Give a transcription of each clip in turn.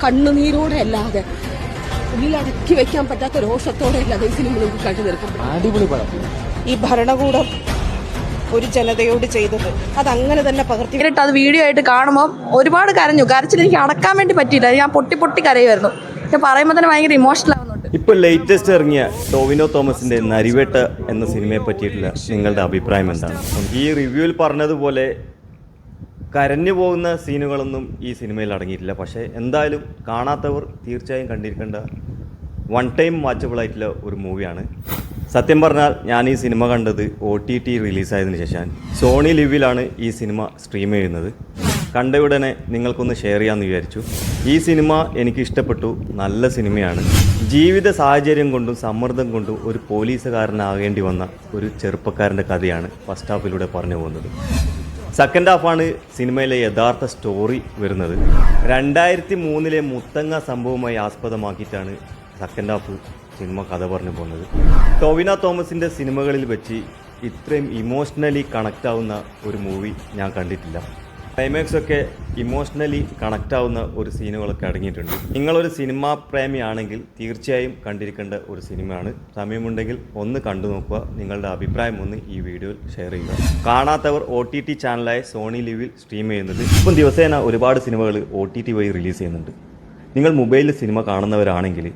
കണ്ണുനീരോടെ അല്ലാതെ ഉള്ളിലടക്കി വെക്കാൻ പറ്റാത്ത രോഷത്തോടെ അല്ലാതെ ഈ സിനിമ നമുക്ക് കണ്ടു തീർക്കാൻ അടിപൊളി പടം. ഈ ഭരണകൂടം ഒരു ജനതയോട് ചെയ്തത് അതങ്ങനെ തന്നെ പകർത്തി. അത് വീഡിയോ ആയിട്ട് കാണുമ്പോൾ ഒരുപാട് കരഞ്ഞു. കരച്ചിൽ എനിക്ക് അടക്കാൻ വേണ്ടി പറ്റിയില്ല. ഞാൻ പൊട്ടി പൊട്ടി കരയുമായിരുന്നു. പക്ഷെ പറയുമ്പോൾ തന്നെ ഭയങ്കര ഇമോഷണൽ ആവുന്നുണ്ട്. ഇപ്പോൾ ലേറ്റസ്റ്റ് ഇറങ്ങിയ ടോവിനോ തോമസിന്റെ നരിവേട്ട എന്ന സിനിമയെ പറ്റിയിട്ടുള്ള നിങ്ങളുടെ അഭിപ്രായം എന്താണ്? ഈ റിവ്യൂവിൽ പറഞ്ഞതുപോലെ കരഞ്ഞു പോകുന്ന സീനുകളൊന്നും ഈ സിനിമയിൽ അടങ്ങിയിട്ടില്ല. പക്ഷേ എന്തായാലും കാണാത്തവർ തീർച്ചയായും കണ്ടിരിക്കേണ്ട വൺ ടൈം വാച്ചബിൾ ആയിട്ടുള്ള ഒരു മൂവിയാണ്. സത്യം പറഞ്ഞാൽ ഞാൻ ഈ സിനിമ കണ്ടത് OTT റിലീസായതിനു ശേഷം സോണി ലിവിലാണ് ഈ സിനിമ സ്ട്രീം ചെയ്യുന്നത്. കണ്ട ഉടനെ നിങ്ങൾക്കൊന്ന് ഷെയർ ചെയ്യാമെന്ന് വിചാരിച്ചു. ഈ സിനിമ എനിക്ക് ഇഷ്ടപ്പെട്ടു. നല്ല സിനിമയാണ്. ജീവിത സാഹചര്യം കൊണ്ടും സമ്മർദ്ദം കൊണ്ടും ഒരു പോലീസുകാരനാകേണ്ടി വന്ന ഒരു ചെറുപ്പക്കാരൻ്റെ കഥയാണ് ഫസ്റ്റ് ഹാഫിലൂടെ പറഞ്ഞു പോകുന്നത്. സെക്കൻഡ് ഹാഫാണ് സിനിമയിലെ യഥാർത്ഥ സ്റ്റോറി വരുന്നത്. 2003 മുത്തങ്ങ സംഭവമായി ആസ്പദമാക്കിയിട്ടാണ് സെക്കൻഡ് ഹാഫ് സിനിമ കഥ പറഞ്ഞു പോകുന്നത്. ടോവിനോ തോമസിൻ്റെ സിനിമകളിൽ വെച്ച് ഇത്രയും ഇമോഷണലി കണക്റ്റ് ആവുന്ന ഒരു മൂവി ഞാൻ കണ്ടിട്ടില്ല. ക്ലൈമാക്സ് ഒക്കെ ഇമോഷണലി കണക്റ്റ് ആവുന്ന ഒരു സീനുകളൊക്കെ അടങ്ങിയിട്ടുണ്ട്. നിങ്ങളൊരു സിനിമാ പ്രേമിയാണെങ്കിൽ തീർച്ചയായും കണ്ടിരിക്കേണ്ട ഒരു സിനിമയാണ്. സമയമുണ്ടെങ്കിൽ ഒന്ന് കണ്ടു നോക്കുക. നിങ്ങളുടെ അഭിപ്രായം ഒന്ന് ഈ വീഡിയോയിൽ ഷെയർ ചെയ്യുക. കാണാത്തവർ OTT ചാനലായ സോണി ലിവിൽ സ്ട്രീം ചെയ്യുന്നത്. ഇപ്പം ദിവസേന ഒരുപാട് സിനിമകൾ OTT വഴി റിലീസ് ചെയ്യുന്നുണ്ട്. നിങ്ങൾ മൊബൈലിൽ സിനിമ കാണുന്നവരാണെങ്കിൽ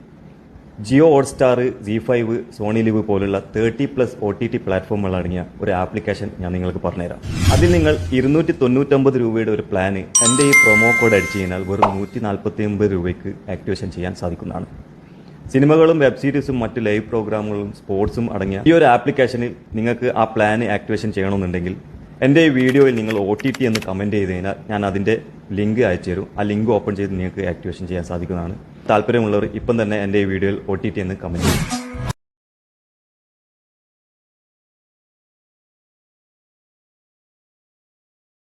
Jio Hotstar, ZEE5, Sony live പോലുള്ള 30+ OTT പ്ലാറ്റ്ഫോമുകൾ അടങ്ങിയ ഒരു ആപ്ലിക്കേഷൻ ഞാൻ നിങ്ങൾക്ക് പറഞ്ഞുതരാം. അതിൽ നിങ്ങൾ 299 രൂപയുടെ ഒരു പ്ലാന് എൻ്റെ ഈ പ്രൊമോ കോഡ് അടിച്ചു കഴിഞ്ഞാൽ വെറും 149 രൂപയ്ക്ക് ആക്ടിവേഷൻ ചെയ്യാൻ സാധിക്കുന്നതാണ്. സിനിമകളും വെബ് സീരീസും മറ്റ് ലൈവ് പ്രോഗ്രാമുകളും സ്പോർട്സും അടങ്ങിയ ഈ ഒരു ആപ്ലിക്കേഷനിൽ നിങ്ങൾക്ക് ആ പ്ലാന് ആക്ടിവേഷൻ ചെയ്യണമെന്നുണ്ടെങ്കിൽ എൻ്റെ ഈ വീഡിയോയിൽ നിങ്ങൾ OTT എന്ന് കമൻറ്റ് ചെയ്ത് കഴിഞ്ഞാൽ ഞാൻ അതിൻ്റെ ലിങ്ക് അയച്ചു തരും. ആ ലിങ്ക് ഓപ്പൺ ചെയ്ത് നിങ്ങൾക്ക് ആക്ടിവേഷൻ ചെയ്യാൻ സാധിക്കുന്നതാണ്. താല്പര്യമുള്ളവർ ഇപ്പം തന്നെ എൻ്റെ ഈ വീഡിയോയിൽ OTT എന്ന് കമൻറ്റ് ചെയ്യും.